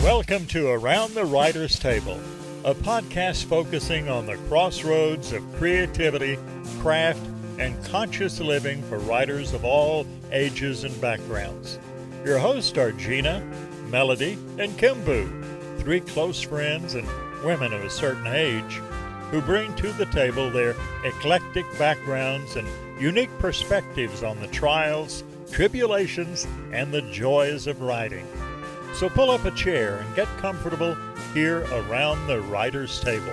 Welcome to Around the Writer's Table, a podcast focusing on the crossroads of creativity, craft, and conscious living for writers of all ages and backgrounds. Your hosts are Gina, Melody, and Kimbu, three close friends and women of a certain age who bring to the table their eclectic backgrounds and unique perspectives on the trials, tribulations, and the joys of writing. So pull up a chair and get comfortable here around the writer's table.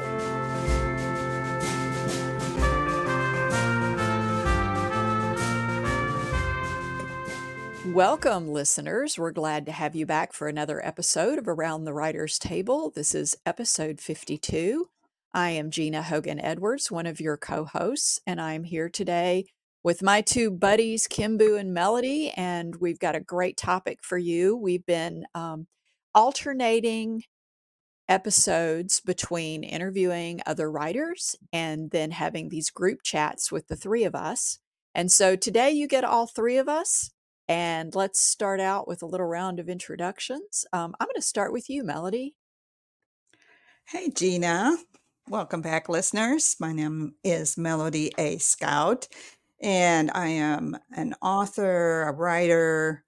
Welcome, listeners. We're glad to have you back for another episode of Around the Writer's Table. This is episode 52. I am Gina Hogan Edwards, one of your co-hosts, and I'm here today with my two buddies, Kimbu and Melody, and we've got a great topic for you. We've been alternating episodes between interviewing other writers and then having these group chats with the three of us. And so today you get all three of us, and let's start out with a little round of introductions. I'm going to start with you, Melody. Hey, Gina. Welcome back, listeners. My name is Melody A. Scout, and I am an author, a writer.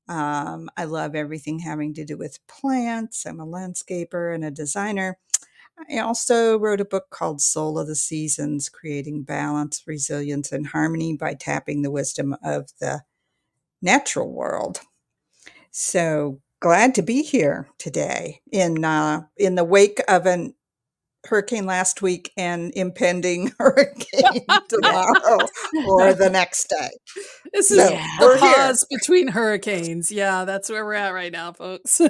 I love everything having to do with plants. I'm a landscaper and a designer. I also wrote a book called Soul of the Seasons, Creating Balance, Resilience, and Harmony by Tapping the Wisdom of the Natural World. So glad to be here today in the wake of an hurricane last week and impending hurricane tomorrow or the next day. This is the pause between hurricanes. Yeah, that's where we're at right now, folks.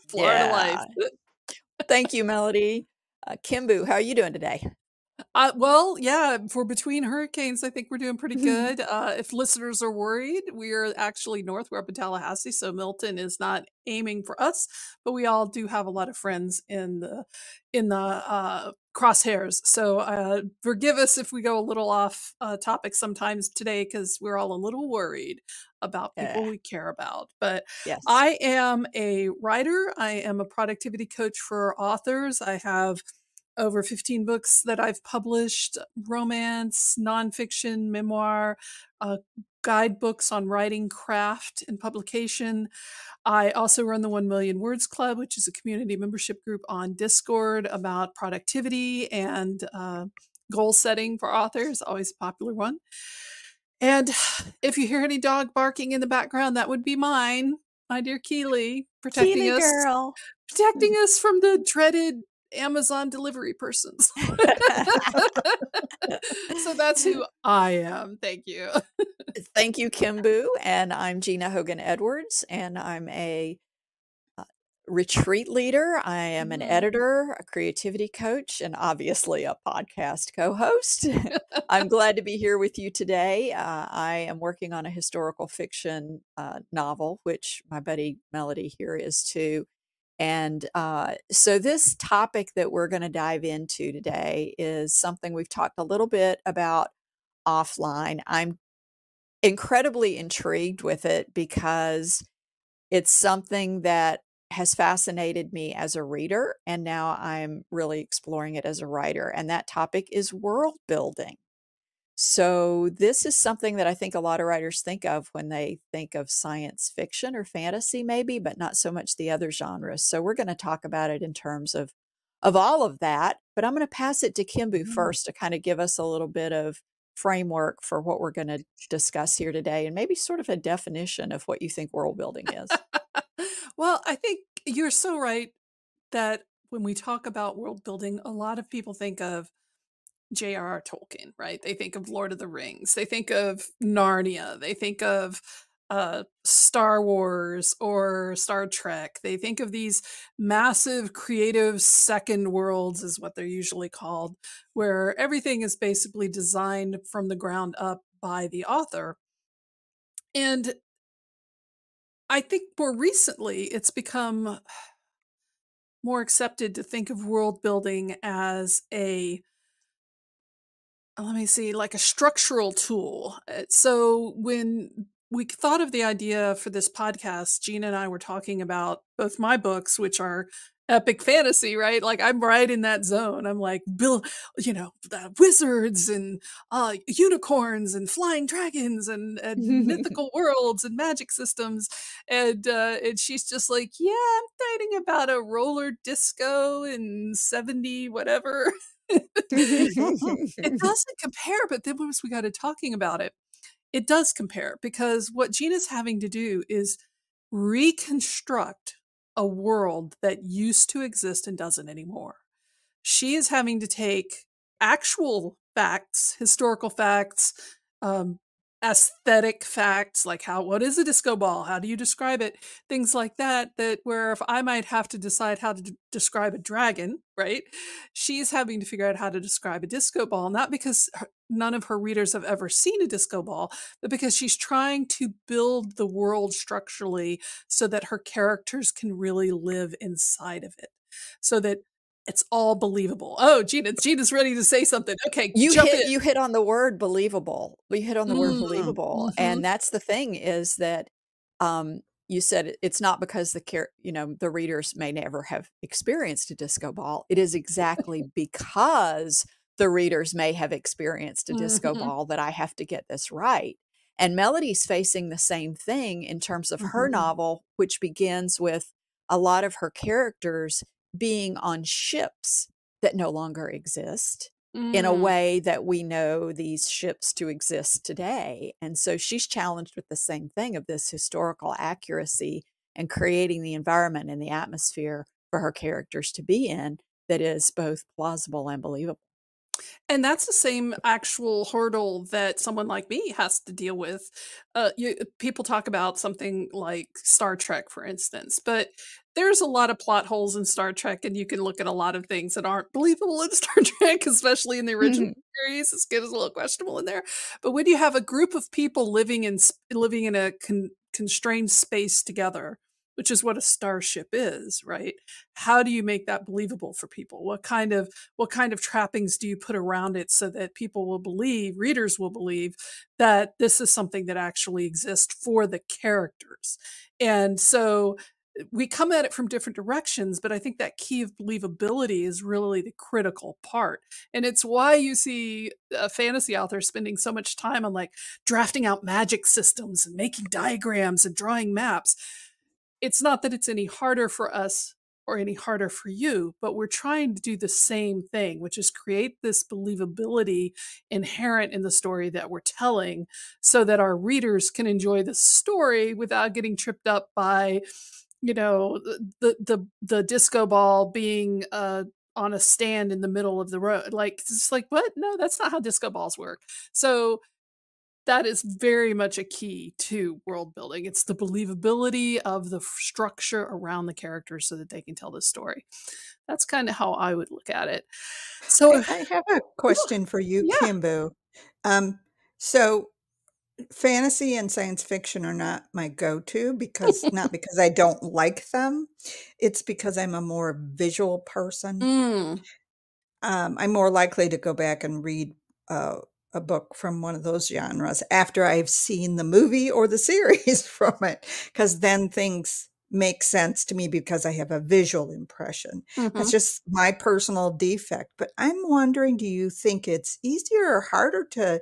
Florida life. Thank you, Melody. Kimbu, how are you doing today? For between hurricanes, I think we're doing pretty good. If listeners are worried, we're actually north. We're up in Tallahassee, so Milton is not aiming for us, but we all do have a lot of friends in the crosshairs. So forgive us if we go a little off topic sometimes today, because we're all a little worried about people we care about. But yes. I am a writer. I am a productivity coach for authors. I have over 15 books that I've published, romance, nonfiction, memoir, guidebooks on writing, craft, and publication. I also run the 1 Million Words Club, which is a community membership group on Discord about productivity and goal setting for authors, always a popular one. And if you hear any dog barking in the background, that would be mine, my dear Keely, protecting us from the dreaded Amazon delivery persons. So that's who I am. Thank you. Thank you, Kimbu. And I'm Gina Hogan Edwards, and I'm a retreat leader. I am an editor, a creativity coach, and obviously a podcast co-host. I'm glad to be here with you today. I am working on a historical fiction novel, which my buddy Melody here is too. And so this topic that we're going to dive into today is something we've talked a little bit about offline. I'm incredibly intrigued with it because it's something that has fascinated me as a reader, and now I'm really exploring it as a writer. And that topic is world building. So this is something that I think a lot of writers think of when they think of science fiction or fantasy, maybe, but not so much the other genres. So we're going to talk about it in terms of all of that. But I'm going to pass it to Kimbu first to kind of give us a little bit of framework for what we're going to discuss here today, and maybe sort of a definition of what you think world building is. Well, I think you're so right that when we talk about world building, a lot of people think of J.R.R. Tolkien, right? They think of Lord of the Rings. They think of Narnia. They think of Star Wars or Star Trek. They think of these massive creative second worlds is what they're usually called, where everything is basically designed from the ground up by the author. And I think more recently it's become more accepted to think of world building as like a structural tool. So when we thought of the idea for this podcast. Gina and I were talking about both my books, which are epic fantasy, right? Like I'm right in that zone. I'm like, wizards and unicorns and flying dragons and mythical worlds and magic systems. And she's just like, yeah, I'm writing about a roller disco in 70 whatever. It doesn't compare, but then once we got to talking about it, it does compare, because what Gina's having to do is reconstruct a world that used to exist and doesn't anymore. She is having to take actual facts, historical facts, aesthetic facts, like what is a disco ball? How do you describe it? Things like that, where if I might have to decide how to describe a dragon, right? She's having to figure out how to describe a disco ball, not because none of her readers have ever seen a disco ball, but because she's trying to build the world structurally so that her characters can really live inside of it, so that it's all believable. Oh, Gina's ready to say something. Okay, you hit on the word believable. We hit on the word believable, and that's the thing, is that you said it's not because the readers may never have experienced a disco ball. It is exactly because the readers may have experienced a disco ball that I have to get this right. And Melody's facing the same thing in terms of her novel, which begins with a lot of her characters being on ships that no longer exist in a way that we know these ships to exist today. And so she's challenged with the same thing of this historical accuracy and creating the environment and the atmosphere for her characters to be in that is both plausible and believable. And that's the same actual hurdle that someone like me has to deal with. People talk about something like Star Trek, for instance, but there's a lot of plot holes in Star Trek, and you can look at a lot of things that aren't believable in Star Trek, especially in the original series. It's a little questionable in there. But when you have a group of people living in a constrained space together, which is what a starship is, right? How do you make that believable for people? What kind of trappings do you put around it so that readers will believe that this is something that actually exists for the characters? And so we come at it from different directions, but I think that key of believability is really the critical part. And it's why you see fantasy authors spending so much time on like drafting out magic systems and making diagrams and drawing maps. It's not that it's any harder for us or any harder for you, but we're trying to do the same thing, which is create this believability inherent in the story that we're telling so that our readers can enjoy the story without getting tripped up by, the disco ball being on a stand in the middle of the road. Like, it's like, what? No, that's not how disco balls work. So that is very much a key to world building. It's the believability of the structure around the characters so that they can tell the story. That's kind of how I would look at it. So I have a question for you, Kimbu. So fantasy and science fiction are not my go-to not because I don't like them. It's because I'm a more visual person. I'm more likely to go back and read a book from one of those genres after I've seen the movie or the series from it, because then things make sense to me because I have a visual impression. That's just my personal defect. But I'm wondering, do you think it's easier or harder to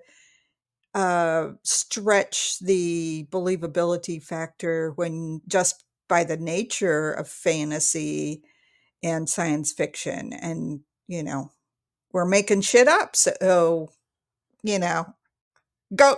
stretch the believability factor when just by the nature of fantasy and science fiction, and we're making shit up, so go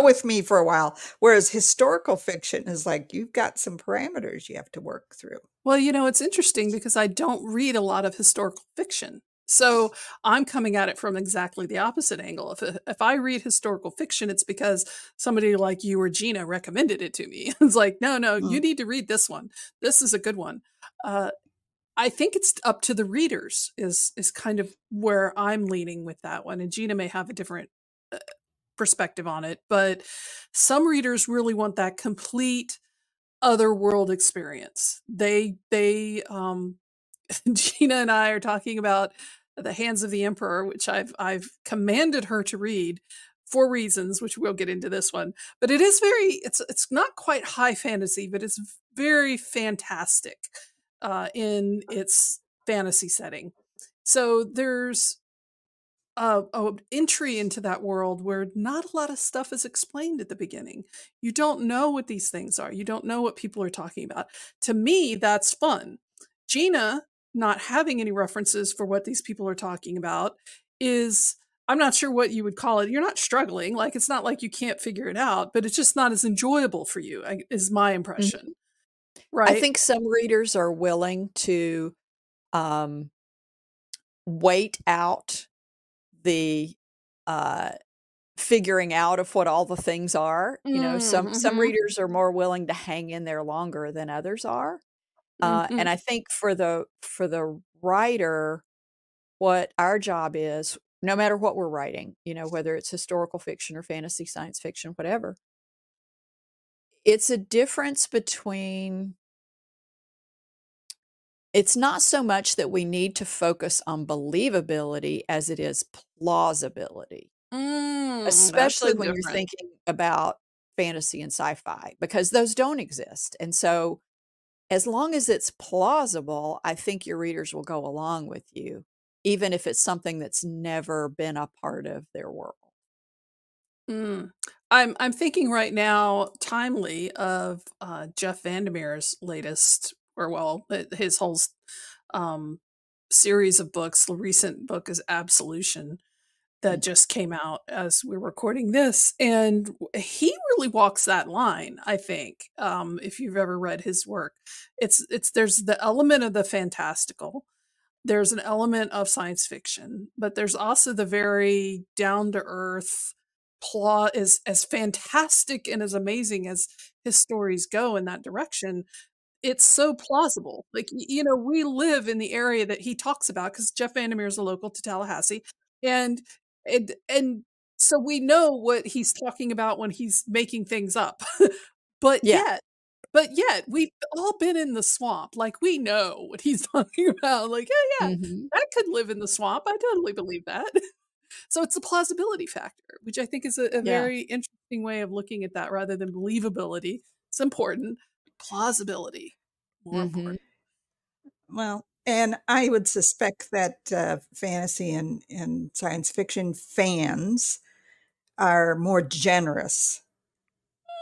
with me for a while, whereas historical fiction is like you've got some parameters you have to work through. Well, it's interesting because I don't read a lot of historical fiction. So I'm coming at it from exactly the opposite angle. If I read historical fiction, it's because somebody like you or Gina recommended it to me. It's like, no, you need to read this one. This is a good one. I think it's up to the readers is kind of where I'm leaning with that one. And Gina may have a different perspective on it, but some readers really want that complete otherworld experience. Gina and I are talking about The Hands of the Emperor, which I've commanded her to read for reasons, which we'll get into this one. But it is it's not quite high fantasy, but it's very fantastic in its fantasy setting. So there's a entry into that world where not a lot of stuff is explained at the beginning. You don't know what these things are. You don't know what people are talking about. To me, that's fun. Gina not having any references for what these people are talking about is, I'm not sure what you would call it. You're not struggling. Like, it's not like you can't figure it out, but it's just not as enjoyable for you, is my impression. Right? I think some readers are willing to wait out the figuring out of what all the things are. You know, some readers are more willing to hang in there longer than others are. And I think for the writer, what our job is, no matter what we're writing, you know, whether it's historical fiction or fantasy, science fiction, whatever, it's a difference between, it's not so much that we need to focus on believability as it is plausibility, especially when you're thinking about fantasy and sci-fi, because those don't exist. And so as long as it's plausible, I think your readers will go along with you, even if it's something that's never been a part of their world. I'm thinking right now, timely, of Jeff Vandermeer's latest, or well, his whole series of books. The recent book is Absolution, that just came out as we're recording this, and he really walks that line, I think. If you've ever read his work, it's there's the element of the fantastical, there's an element of science fiction, but there's also the very down to earth plot. Is as fantastic and as amazing as his stories go in that direction, it's so plausible. Like, you know, we live in the area that he talks about, because Jeff Vandermeer is a local to Tallahassee, and so we know what he's talking about when he's making things up. But yet we've all been in the swamp. Like, we know what he's talking about. Like, yeah, I could live in the swamp. I totally believe that. So it's the plausibility factor, which I think is a very interesting way of looking at that, rather than believability. It's important. Plausibility, more important. Well, and I would suspect that fantasy and science fiction fans are more generous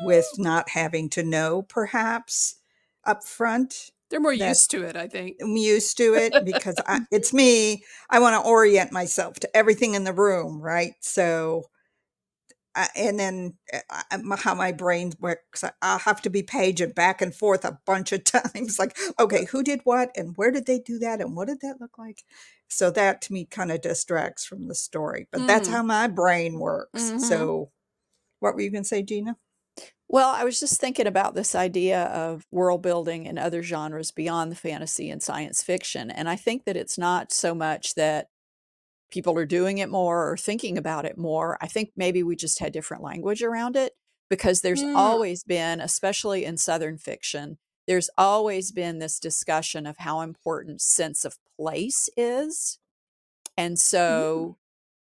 with not having to know, perhaps, up front. They're more used to it, I think. I'm used to it because it's me. I want to orient myself to everything in the room, right? So, and then how my brain works, I'll have to be paging back and forth a bunch of times. Like, okay, who did what and where did they do that and what did that look like? So that to me kind of distracts from the story. But that's how my brain works. So what were you going to say, Gina? Well, I was just thinking about this idea of world building and other genres beyond the fantasy and science fiction. And I think that it's not so much that people are doing it more or thinking about it more. I think maybe we just had different language around it, because there's always been, especially in Southern fiction, there's always been this discussion of how important sense of place is. And so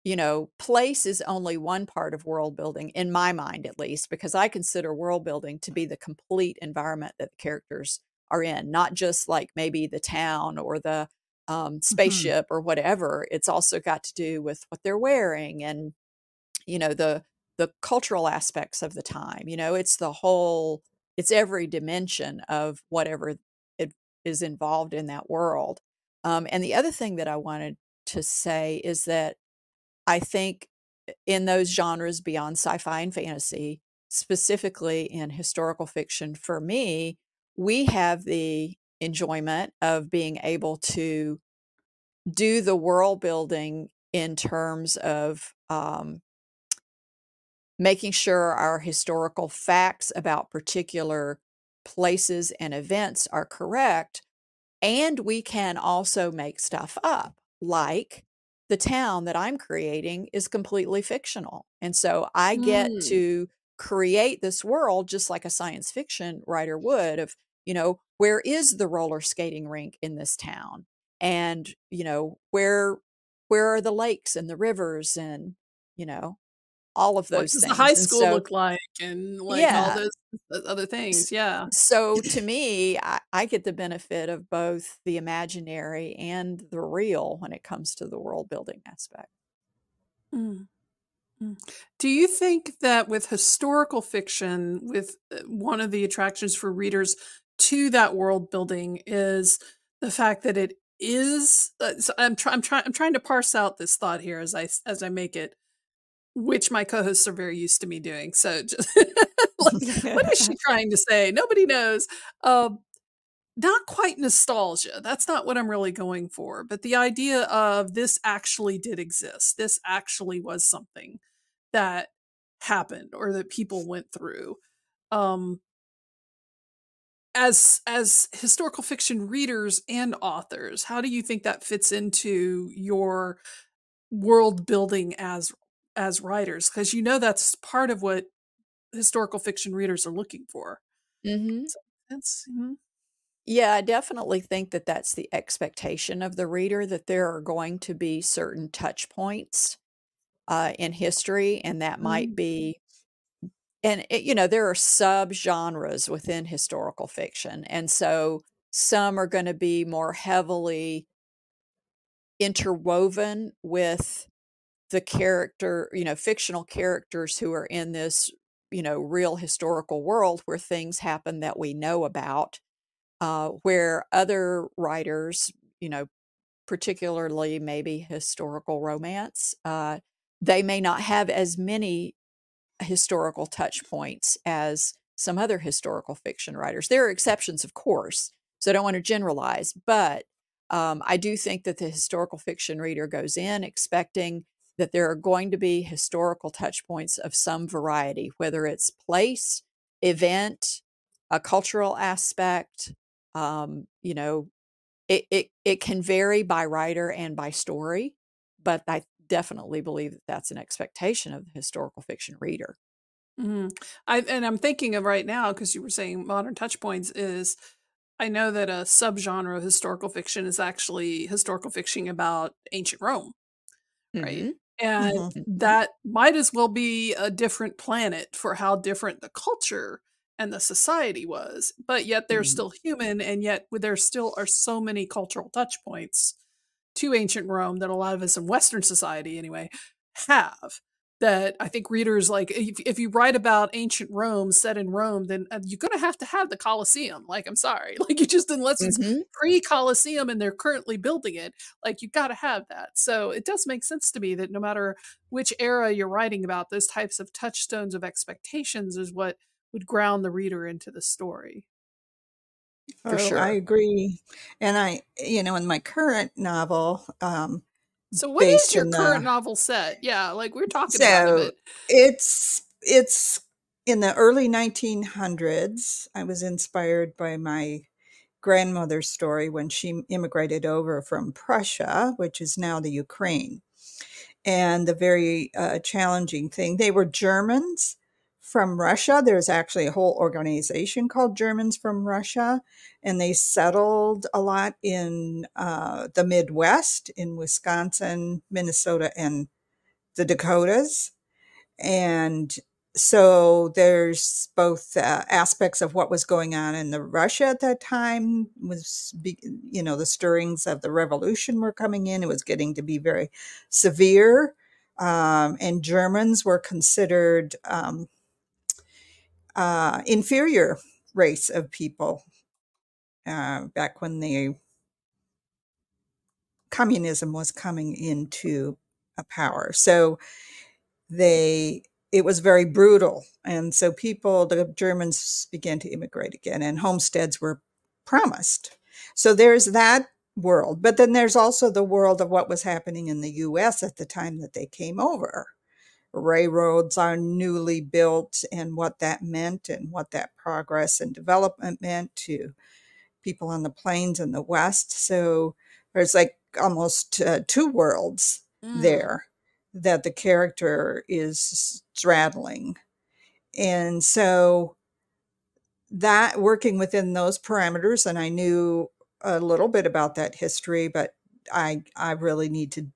you know, place is only one part of world building, in my mind, at least, because I consider world building to be the complete environment that the characters are in, not just like maybe the town or the spaceship or whatever. It's also got to do with what they're wearing and, you know, the cultural aspects of the time. You know, it's the whole, it's every dimension of whatever it is involved in that world. And the other thing that I wanted to say is that I think in those genres beyond sci-fi and fantasy, specifically in historical fiction, for me, we have the enjoyment of being able to do the world building in terms of making sure our historical facts about particular places and events are correct. And we can also make stuff up, like the town that I'm creating is completely fictional. And so I get to create this world just like a science fiction writer would, of, you know, where is the roller skating rink in this town? And, you know, where are the lakes and the rivers? And, you know, all of What those does the things. high And school so, look like, and like all yeah. those other things? Yeah. So to me, I get the benefit of both the imaginary and the real when it comes to the world building aspect. Mm. Do you think that with historical fiction, with one of the attractions for readers to that world building is the fact that it is? So I'm trying to parse out this thought here as I make it, which my co-hosts are very used to me doing. So just like, what is she trying to say? Nobody knows. Not quite nostalgia. That's not what I'm really going for. But the idea of this actually did exist. This actually was something that happened or that people went through. Um, as historical fiction readers and authors, how do you think that fits into your world building as writers? Because you know that's part of what historical fiction readers are looking for. Mm-hmm. So that's mm-hmm. Yeah, I definitely think that that's the expectation of the reader, that there are going to be certain touch points in history, and that might be, and there are sub-genres within historical fiction, and so some are going to be more heavily interwoven with the character, fictional characters who are in this, real historical world where things happen that we know about, where other writers, particularly maybe historical romance, they may not have as many historical touch points as some other historical fiction writers. There are exceptions, of course, so I don't want to generalize, but I do think that the historical fiction reader goes in expecting that there are going to be historical touch points of some variety, whether it's place, event, a cultural aspect. It can vary by writer and by story, but I definitely believe that that's an expectation of the historical fiction reader. Mm-hmm. I'm thinking of right now, because you were saying modern touch points, is I know that a subgenre of historical fiction is actually historical fiction about ancient Rome, right? Mm-hmm. And Mhm. that might as well be a different planet for how different the culture and the society was, but yet they're Mm-hmm. still human, and yet there still are so many cultural touch points to ancient Rome that a lot of us in Western society, anyway, have. That I think readers like, if you write about ancient Rome set in Rome, then you're going to have the Colosseum. Like, I'm sorry, like you just, unless it's Mm-hmm. pre-Colosseum and they're currently building it, like you got to have that. So it does make sense to me that no matter which era you're writing about, those types of touchstones of expectations is what would ground the reader into the story. For Oh, I sure. agree. And in my current novel, So what is based your in current the novel set? Yeah, like we're talking about it, so but it's in the early 1900s. I was inspired by my grandmother's story when she immigrated over from Prussia, which is now the Ukraine. And the very challenging thing, they were Germans from Russia. There's actually a whole organization called Germans from Russia, and they settled a lot in the Midwest, in Wisconsin, Minnesota, and the Dakotas. And so there's both aspects of what was going on in the Russia at that time was, the stirrings of the revolution were coming in. It was getting to be very severe. And Germans were considered inferior race of people back when the communism was coming into power. So it was very brutal. And so the Germans began to immigrate again, and homesteads were promised. So there's that world. But then there's also the world of what was happening in the US at the time that they came over. Railroads are newly built, and what that meant, and what that progress and development meant to people on the plains in the West. So there's like almost two worlds there that the character is straddling. And so that, working within those parameters, and I knew a little bit about that history, but I really need to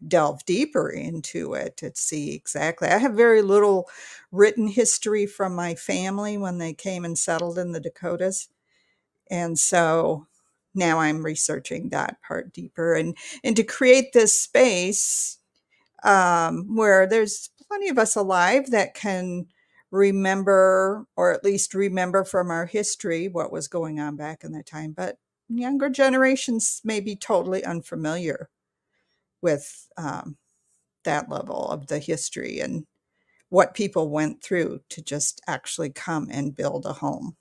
delve deeper into it to see exactly. I have very little written history from my family when they came and settled in the Dakotas. And so now I'm researching that part deeper and to create this space where there's plenty of us alive that can remember, or at least remember from our history, what was going on back in that time. But younger generations may be totally unfamiliar with that level of the history and what people went through to just actually come and build a home.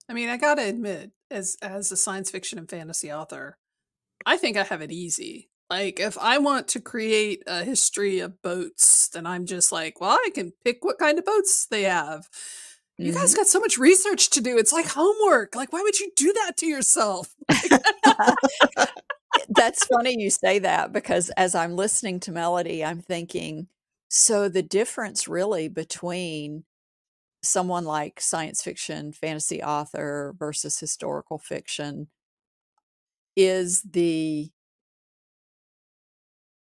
I mean, I gotta admit, as a science fiction and fantasy author, I think I have it easy. Like, if I want to create a history of boats, then I'm just like, well, I can pick what kind of boats they have. You guys got so much research to do. It's like homework. Like, why would you do that to yourself? That's funny you say that, because as I'm listening to Melody, I'm thinking, so the difference really between someone like science fiction, fantasy author versus historical fiction is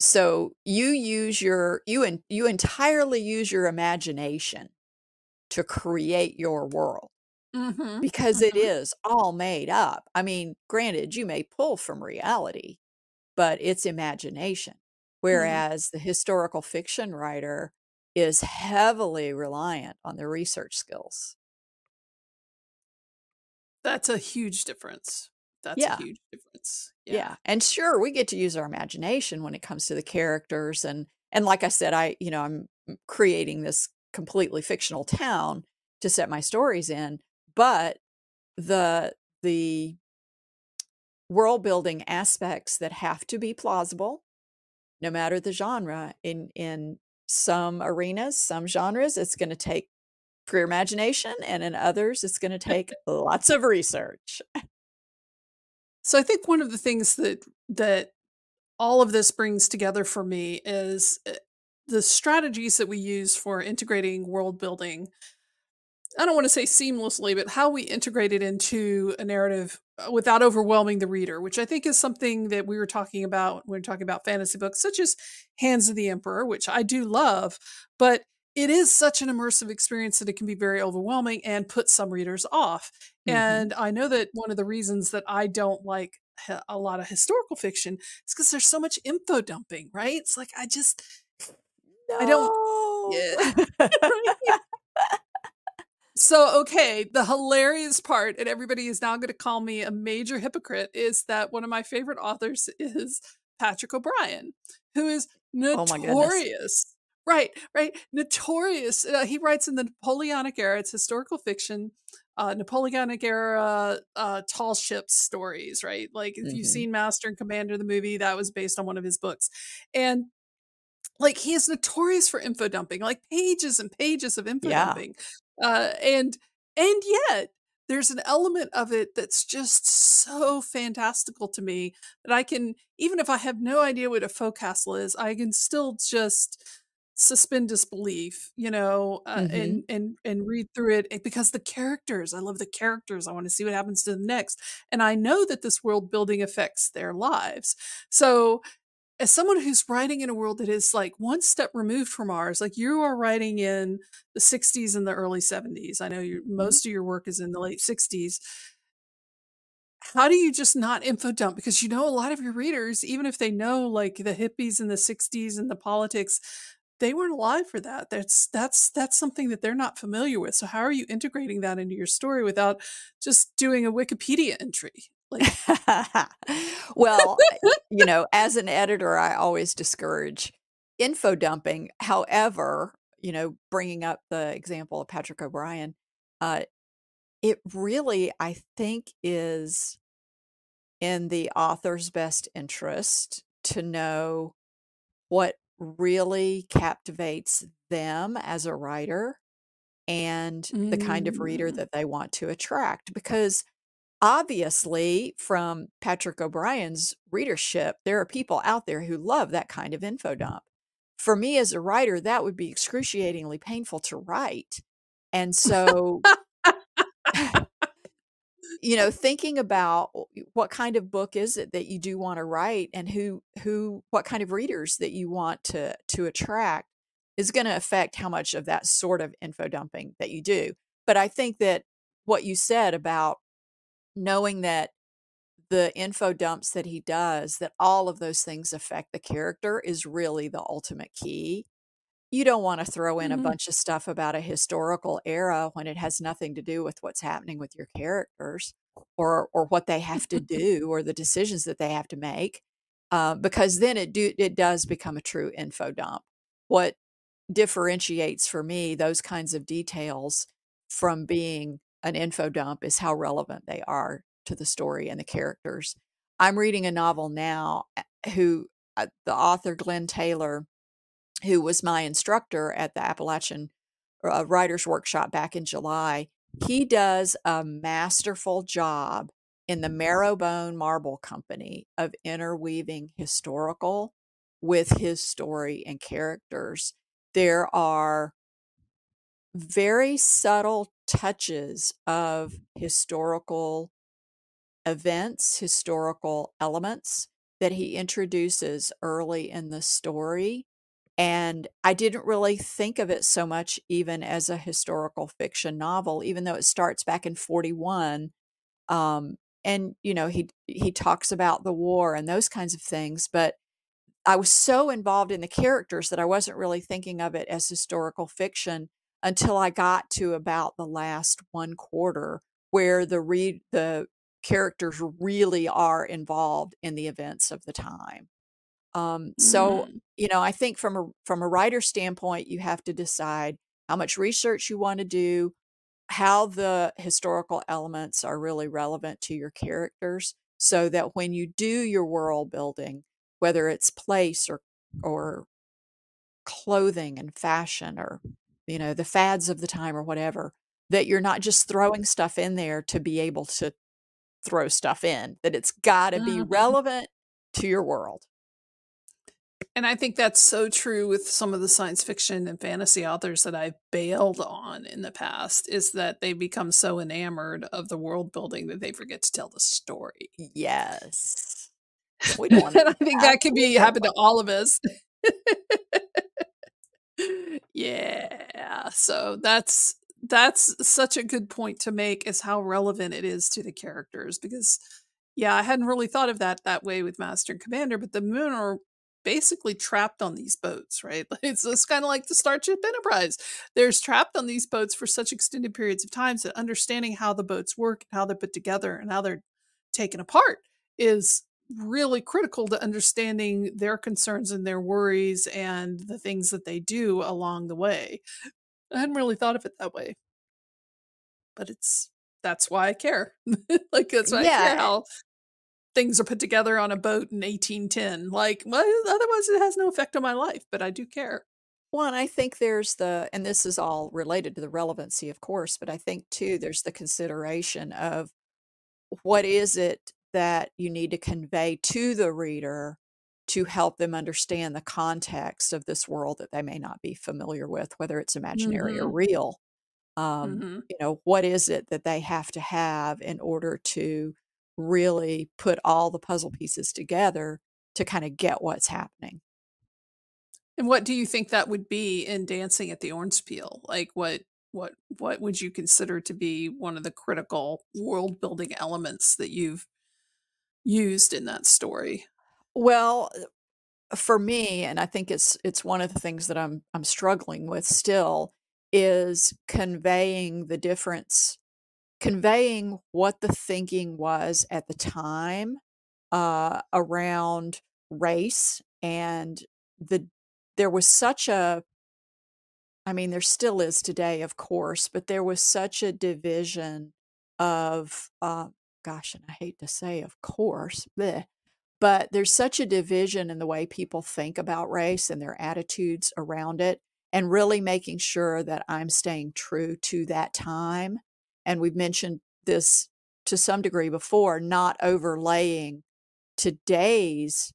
so you use you entirely use your imagination to create your world, because it is all made up. I mean, granted, you may pull from reality, but it's imagination. Whereas the historical fiction writer is heavily reliant on their research skills. That's a huge difference. That's a huge difference. Yeah. And sure, we get to use our imagination when it comes to the characters. And like I said, I'm creating this completely fictional town to set my stories in, but the world building aspects that have to be plausible, no matter the genre, in some arenas, some genres, it's going to take pure imagination, and in others, it's going to take lots of research. So I think one of the things that all of this brings together for me is the strategies that we use for integrating world building. I don't want to say seamlessly, but how we integrate it into a narrative without overwhelming the reader, which I think is something that we were talking about when we were talking about fantasy books, such as Hands of the Emperor, which I do love, but it is such an immersive experience that it can be very overwhelming and put some readers off. And I know that one of the reasons that I don't like a lot of historical fiction is because there's so much info dumping, right? It's like, I don't, yeah. So, okay, the hilarious part, and everybody is now going to call me a major hypocrite, is that one of my favorite authors is Patrick O'Brien, who is notorious. Right. Notorious. He writes in the Napoleonic era. It's historical fiction, Napoleonic era, tall ships stories, right? Like, if you've seen Master and Commander, the movie, that was based on one of his books. And like, he is notorious for info dumping, like pages and pages of info dumping. And yet there's an element of it that's just so fantastical to me that I can, even if I have no idea what a forecastle is, I can still just suspend disbelief, and read through it, because the characters, I love the characters. I want to see what happens to them next. And I know that this world building affects their lives. So as someone who's writing in a world that is like one step removed from ours, like you are writing in the 60s and the early 70s. I know most of your work is in the late 60s. How do you just not info dump? Because a lot of your readers, even if they know like the hippies in the 60s and the politics, they weren't alive for that. That's something that they're not familiar with. So how are you integrating that into your story without just doing a Wikipedia entry? Well, as an editor, I always discourage info dumping. However, bringing up the example of Patrick O'Brien, it really, I think, is in the author's best interest to know what really captivates them as a writer and the kind of reader that they want to attract. Because obviously, from Patrick O'Brien's readership, there are people out there who love that kind of info dump. For me as a writer, that would be excruciatingly painful to write. And so you know, thinking about what kind of book is it that you do want to write, and what kind of readers that you want to attract is going to affect how much of that sort of info dumping that you do. But I think that what you said about knowing that the info dumps that he does, that all of those things affect the character, is really the ultimate key. You don't want to throw in a bunch of stuff about a historical era when it has nothing to do with what's happening with your characters, or what they have to do, or the decisions that they have to make, because then it does become a true info dump. What differentiates for me those kinds of details from being an info dump is how relevant they are to the story and the characters. I'm reading a novel now the author Glenn Taylor, who was my instructor at the Appalachian Writers Workshop back in July. He does a masterful job in the Marrowbone Marble Company of interweaving historical with his story and characters. There are very subtle touches of historical events, historical elements that he introduces early in the story. And I didn't really think of it so much even as a historical fiction novel, even though it starts back in 41. And, you know, he talks about the war and those kinds of things, but I was so involved in the characters that I wasn't really thinking of it as historical fiction until I got to about the last one quarter, where the characters really are involved in the events of the time. So, you know, I think from a writer standpoint, you have to decide how much research you want to do, how the historical elements are really relevant to your characters, so that when you do your world building, whether it's place or clothing and fashion, or, you know, the fads of the time or whatever, that you're not just throwing stuff in there to be able to throw stuff in, that it's got to be relevant to your world. And I think that's so true with some of the science fiction and fantasy authors that I've bailed on in the past, is that they become so enamored of the world building that they forget to tell the story. Yes. We don't want and I think that could be happen to all of us. Yeah. So that's such a good point to make, is how relevant it is to the characters, because I hadn't really thought of that way with Master and Commander, but the Moon are basically trapped on these boats, right? It's kind of like the Starship Enterprise. They're trapped on these boats for such extended periods of time that understanding how the boats work, how they're put together, and how they're taken apart is really critical to understanding their concerns and their worries and the things that they do along the way. I hadn't really thought of it that way, but that's why I care. That's why I care how things are put together on a boat in 1810. Otherwise it has no effect on my life, but I do care. Well, and I think and this is all related to the relevancy, of course, but I think too, there's the consideration of what is it that you need to convey to the reader to help them understand the context of this world that they may not be familiar with, whether it's imaginary or real. You know, what is it that they have to have in order to really put all the puzzle pieces together to kind of get what's happening? And what do you think that would be in Dancing at the Orange Peel? Like what would you consider to be one of the critical world building elements that you've used in that story? Well, for me, and I think it's one of the things that I'm struggling with still, is conveying the difference, conveying what the thinking was at the time around race, and there was such a, I mean, there still is today, of course, but there was such a division of, gosh, and I hate to say, of course, bleh, but there's such a division in the way people think about race and their attitudes around it, and really making sure that I'm staying true to that time. And we've mentioned this to some degree before, not overlaying today's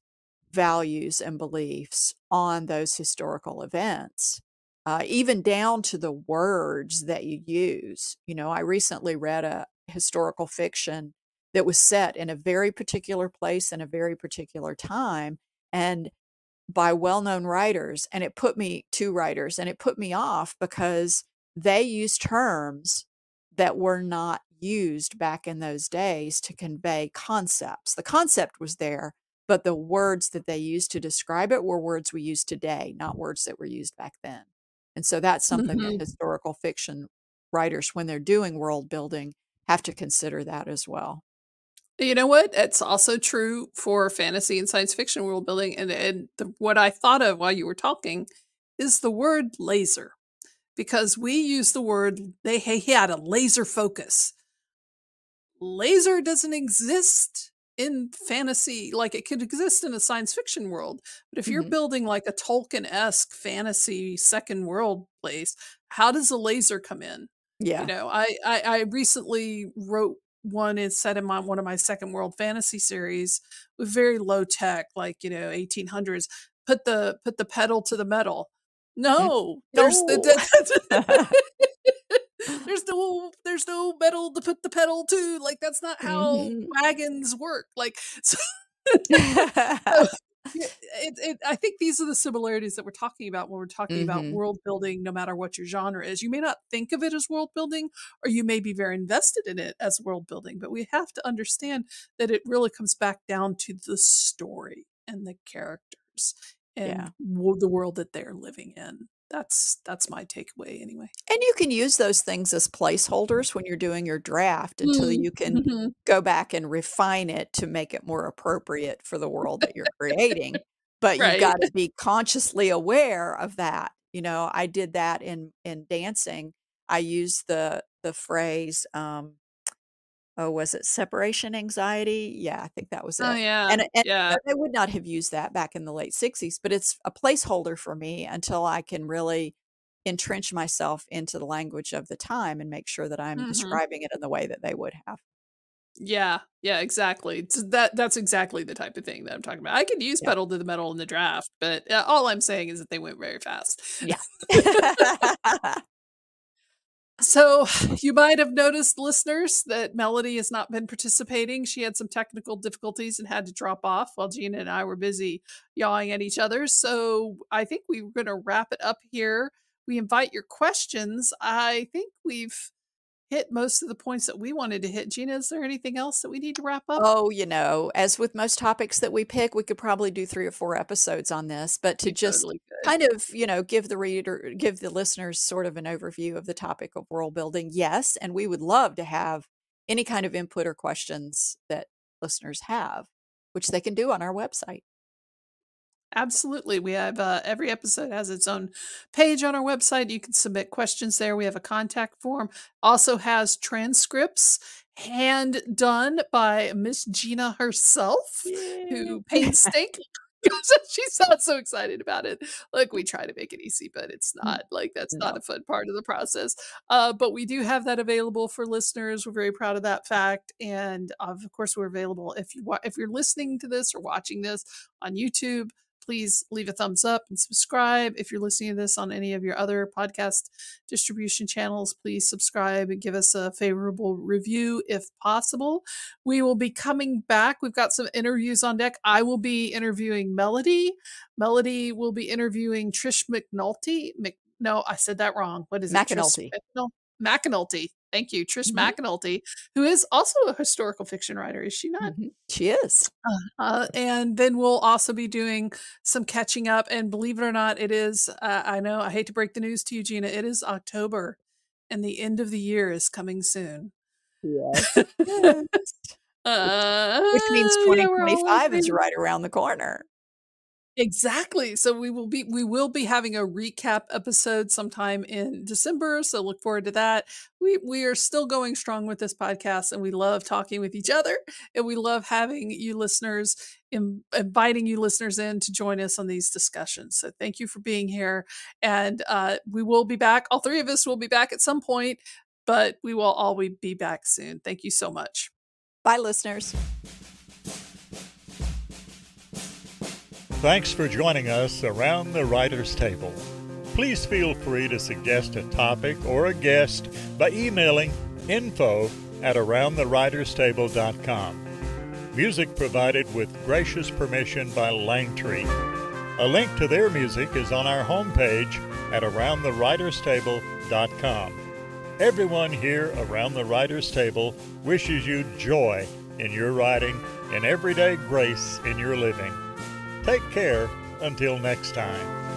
values and beliefs on those historical events, even down to the words that you use. You know, I recently read a historical fiction that was set in a very particular place and a very particular time, and by well-known writers. And it put me two writers, and it put me off because they used terms that were not used back in those days to convey concepts. The concept was there, but the words that they used to describe it were words we use today, not words that were used back then. And so that's something that historical fiction writers, when they're doing world building, have to consider that as well. You know what? It's also true for fantasy and science fiction world building. And what I thought of while you were talking is the word laser, because we use the word, he had a laser focus. Laser doesn't exist in fantasy. Like, it could exist in a science fiction world, but if you're building like a Tolkien-esque fantasy second world place, how does a laser come in? Yeah. You know, I recently wrote one is set in one of my second world fantasy series with very low tech, like, 1800s. Put the pedal to the metal. No, there's there's no metal to put the pedal to. Like, that's not how wagons work. Like, so, I think these are the similarities that we're talking about when we're talking about world building, no matter what your genre is. You may not think of it as world building, or you may be very invested in it as world building, but we have to understand that it really comes back down to the story and the characters and the world that they're living in. That's my takeaway anyway. And you can use those things as placeholders when you're doing your draft until you can go back and refine it to make it more appropriate for the world that you're creating. But you've got to be consciously aware of that. You know, I did that in dancing. I used the phrase, was it separation anxiety? Yeah, I think that was it. Oh, yeah. And I would not have used that back in the late 60s, but it's a placeholder for me until I can really entrench myself into the language of the time and make sure that I'm describing it in the way that they would have. Yeah, exactly. That's exactly the type of thing that I'm talking about. I could use pedal to the metal in the draft, but all I'm saying is that they went very fast. Yeah. So you might have noticed, listeners, that Melody has not been participating. She had some technical difficulties and had to drop off while Gina and I were busy yawing at each other. So I think we're going to wrap it up here. We invite your questions. I think we've hit most of the points that we wanted to hit. Gina, is there anything else that we need to wrap up? Oh, as with most topics that we pick, we could probably do 3 or 4 episodes on this, but to just kind of, give the listeners sort of an overview of the topic of world building. Yes. And we would love to have any kind of input or questions that listeners have, which they can do on our website. Absolutely. We have every episode has its own page on our website. You can submit questions there. We have a contact form. Also has transcripts hand done by Miss Gina herself, who painstakingly she sounds so excited about it. Like, we try to make it easy, but it's not. Like, that's not a fun part of the process. But we do have that available for listeners. We're very proud of that fact. And of course, we're available if you're listening to this or watching this on YouTube. Please leave a thumbs up and subscribe. If you're listening to this on any of your other podcast distribution channels, please subscribe and give us a favorable review if possible. We will be coming back. We've got some interviews on deck. I will be interviewing Melody. Melody will be interviewing Trish McNulty. No, I said that wrong. What is McAnulty. McAnulty. Thank you, Trish McAnulty, who is also a historical fiction writer, is she not? She is. And then we'll also be doing some catching up. And believe it or not, it is, I know, I hate to break the news to you, Gina, it is October, and the end of the year is coming soon. Yes. Which means 2025 is right around the corner. Exactly. So we will be having a recap episode sometime in December. So look forward to that. We are still going strong with this podcast, and we love talking with each other, and we love having you listeners, inviting you listeners in to join us on these discussions. So thank you for being here. And we will be back. All 3 of us will be back at some point, but we will always be back soon. Thank you so much. Bye, listeners. Thanks for joining us around the writer's table. Please feel free to suggest a topic or a guest by emailing info at aroundthewriterstable.com. Music provided with gracious permission by Langtree. A link to their music is on our homepage at aroundthewriterstable.com. Everyone here around the Writer's Table wishes you joy in your writing and everyday grace in your living. Take care until next time.